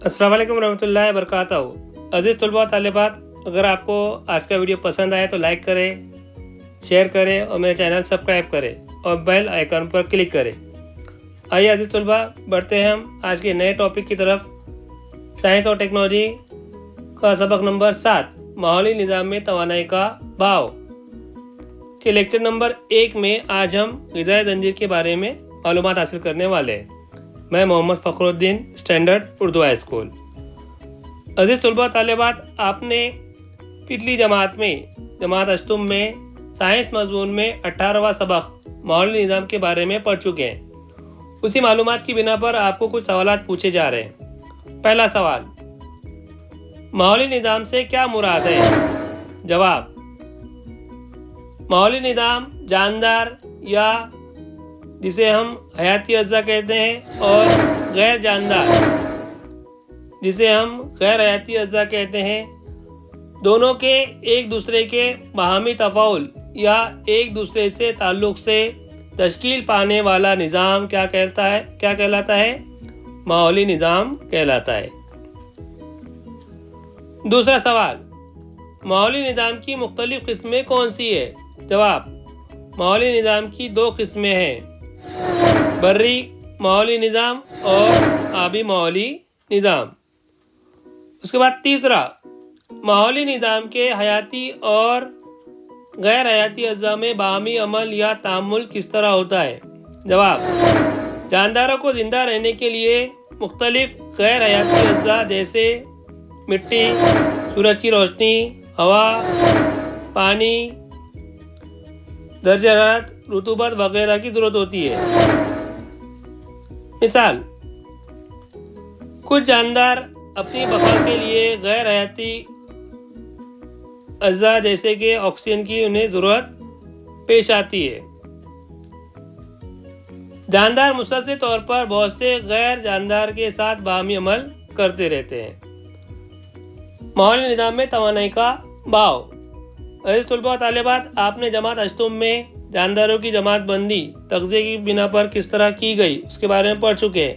अस्सलाम वालेकुम रहमतुल्लाहि व बरकातहू। अज़ीज़ तलबा तालिबात, अगर आपको आज का वीडियो पसंद आए तो लाइक करें, शेयर करें और मेरे चैनल सब्सक्राइब करें और बेल आइकन पर क्लिक करें। आइए अज़ीज़ तलबा, बढ़ते हैं हम आज के नए टॉपिक की तरफ। साइंस और टेक्नोलॉजी का सबक नंबर 7, माहौली निज़ाम में तवानाई का भाव के लेक्चर नंबर 1 में आज हम ग़िज़ाई ज़ंजीर के बारे में मालूमात हासिल करने वाले हैं। मैं Mohammed Fakhruddin, standard Urdu high school. अज़ीज़ तलबा तालिबात, आपने पिछली जमात अष्टम में साइंस मज़मून में 18वां सबक माहौली निज़ाम के बारे में पढ़ चुके हैं। उसी मालूमात की बिना पर आपको कुछ सवालात पूछे जा रहे हैं। पहला सवाल, माहौली निज़ाम से क्या मुराद है? जवाब, माहौली निज़ाम जानदार या जिसे हम हयाती अज्जा कहते हैं और गैर जानदार जिसे हम गैर हयाती अज्जा कहते हैं, दोनों के एक दूसरे के बाहमी तफ़ाउल या एक दूसरे से ताल्लुक़ से तश्कील पाने वाला निज़ाम क्या कहलाता है? माहौली निज़ाम कहलाता है। दूसरा सवाल, माहौली निज़ाम की मुख्तलिफ़ किस्में कौन सी है? जवाब, माहौली निज़ाम की 2 किस्में हैं, बर्री माहौली निज़ाम और आबी माहौली निज़ाम। उसके बाद तीसरा, माहौली निज़ाम के हयाती और गैर हयाती अज्जा में बाहमी अमल या तामुल किस तरह होता है? जवाब, जानदारों को ज़िंदा रहने के लिए मुख्तलिफ गैर हयाती अज्जा जैसे मिट्टी, सूरज की रोशनी, हवा, पानी, दर्ज हरारत, रुतूबत वगैरह की ज़रूरत होती है। मिसाल, कुछ जानदार अपनी बका के लिए गैर हयाती अज्जा जैसे कि ऑक्सीजन की उन्हें ज़रूरत पेश आती है। जानदार मुसलसल तौर पर बहुत से गैर जानदार के साथ बाहमी अमल करते रहते हैं। माहौली निज़ाम में तवानाई का भाव। अज़ीज़ तलबा तालिबात, आपने जमात अष्टम में जानदारों की जमात बंदी तग़ज़िये की बिना पर किस तरह की गई उसके बारे में पढ़ चुके हैं,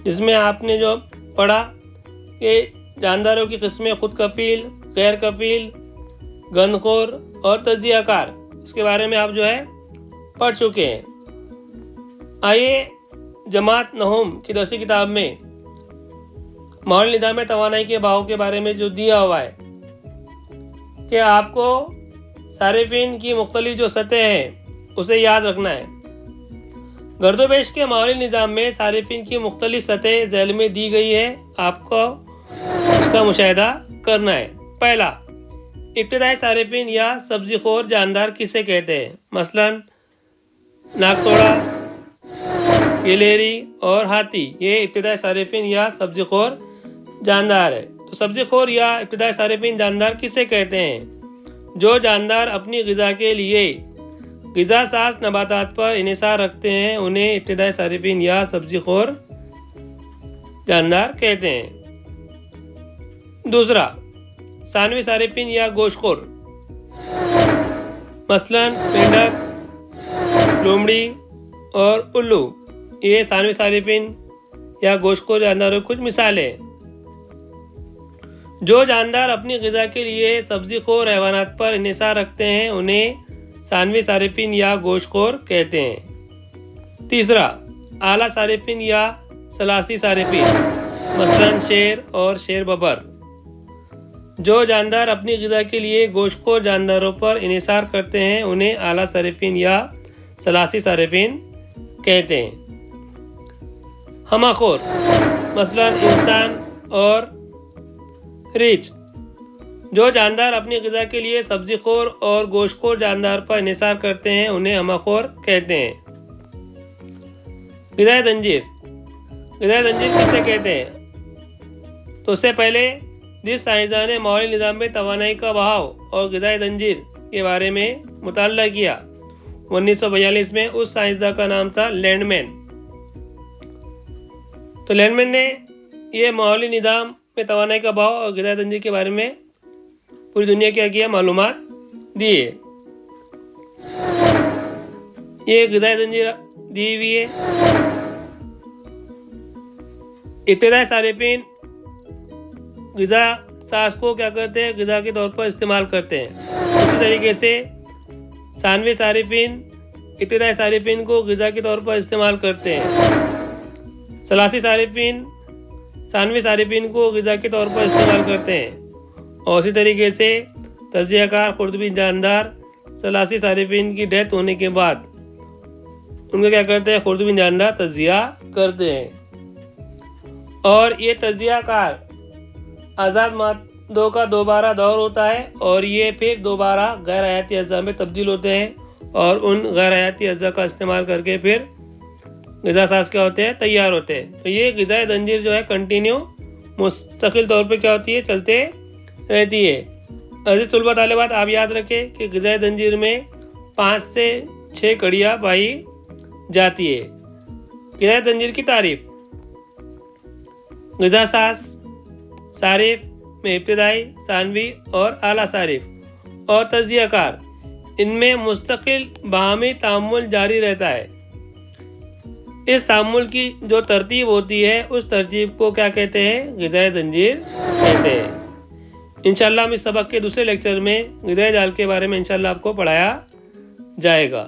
जिसमें आपने जो पढ़ा कि जानदारों की किस्में खुद कफ़ील, गैर कफ़ील, गंदखोर और तज्ज़ियाकार, इसके बारे में आप पढ़ चुके हैं। आइए जमात नहुम की दरसी किताब में माहौली निज़ाम में तवानाई के भाव के बारे में जो दिया हुआ है कि आपको सारिफिन की मुख्तलिफ जो सतह हैं उसे याद रखना है। गर्दोपेश के माहौली निज़ाम में सारिफिन की मुख्तलिफ सतह झैल में दी गई है, आपको उसका मुशाहिदा करना है। पहला, इब्तिदाई सारिफिन या सब्ज़ी खोर जानदार किसे कहते हैं? मसलन नागतोड़ा, गिलहरी और हाथी, ये इब्तिदाई सारिफिन या सब्ज़ी खोर जानदार है। तो सब्ज़ी खोर या इब्तिदाई सारिफिन जानदार किसे कहते हैं? जो जानदार अपनी ग़िज़ा के लिए ग़िज़ा साज़ नबातात पर इन्हिसार रखते हैं, उन्हें इब्तिदाई सारिफिन या सब्ज़ी खोर जानदार कहते हैं। दूसरा, सानवी सारिफिन या गोश्तखोर, मसलन मेंढक, लोमड़ी और उल्लू, ये सानवी सारिफिन या गोश्तखोर जानदारों की कुछ मिसालें हैं। जो जानदार अपनी ग़िज़ा के लिए सब्ज़ी खोर हैवानात पर इन्हिसार रखते हैं, उन्हें सानवी सारिफिन या गोश्तखोर कहते हैं। तीसरा, आला सारिफिन या सलासी सारिफिन, मसलन शेर और शेर बबर। जो जानदार अपनी ग़िज़ा के लिए गोश्तखोर जानदारों पर इन्हिसार करते हैं, उन्हें आला सारिफिन या सलासी सारिफिन कहते हैं। हमाखोर, मसलन इंसान और रीछ। जो जानदार अपनी ग़िज़ा के लिए सब्ज़ी खोर और गोश्तखोर जानदार पर इन्हिसार करते हैं, उन्हें हमाखोर कहते हैं। ग़िज़ाई ज़ंजीर किसे कहते हैं? तो उससे पहले जिस साइंसदान ने माहौली निज़ाम में तवानाई का बहाव और ग़िज़ाई ज़ंजीर के बारे में मुताला किया, 1942 में, उस साइंसदान का नाम था लैंडमैन। तो लैंडमैन ने ये माहौली निज़ाम में तवानाई का भाव और ग़िज़ाई ज़ंजीर के बारे में पूरी दुनिया क्या किया, मालूमात दिए। ये ग़िज़ाई ज़ंजीर दी हुई है। इब्तिदाई सारिफिन غذا ساز کو کیا کرتے ہیں؟ غذا کے طور پر استعمال کرتے ہیں۔ اسی طریقے سے ثانوی صارفین ابتدائی صارفین کو غذا کے طور پر استعمال کرتے ہیں۔ ثلاثی صارفین ثانوی صارفین کو غذا کے طور پر استعمال کرتے ہیں، اور اسی طریقے سے تجزیہ کار خوردبین جاندار ثلاثی صارفین کی ڈیتھ ہونے کے بعد ان کا کیا کرتے ہیں؟ خوردبین جاندار تجزیہ کرتے ہیں۔ اور یہ تجزیہ کار آزاد مادوں کا دوبارہ دور ہوتا ہے، اور یہ پھر دوبارہ غیر حیاتی اجزاء میں تبدیل ہوتے ہیں، اور ان غیر حیاتی اجزاء کا استعمال کر کے پھر غذا ساز کیا ہوتے ہیں؟ تیار ہوتے ہیں۔ تو یہ غذائی زنجیر جو ہے کنٹینیو مستقل طور پہ کیا ہوتی ہے؟ چلتے رہتی ہے۔ عزیز طلباء طالبات، آپ یاد رکھیں کہ غذائی زنجیر میں 5 سے 6 کڑیاں پائی جاتی ہے۔ غذائی زنجیر کی تعریف: غذا ساز صارف میں ابتدائی، ثانوی اور اعلیٰ صارف اور تجزیہ کار، ان میں مستقل باہمی تعامل جاری رہتا ہے۔ اس تعامل کی جو ترتیب ہوتی ہے اس ترتیب کو کیا کہتے ہیں؟ غذائی زنجیر کہتے ہیں۔ انشاءاللہ ہم اس سبق کے دوسرے لیکچر میں غذائی جال کے بارے میں انشاءاللہ آپ کو پڑھایا جائے گا۔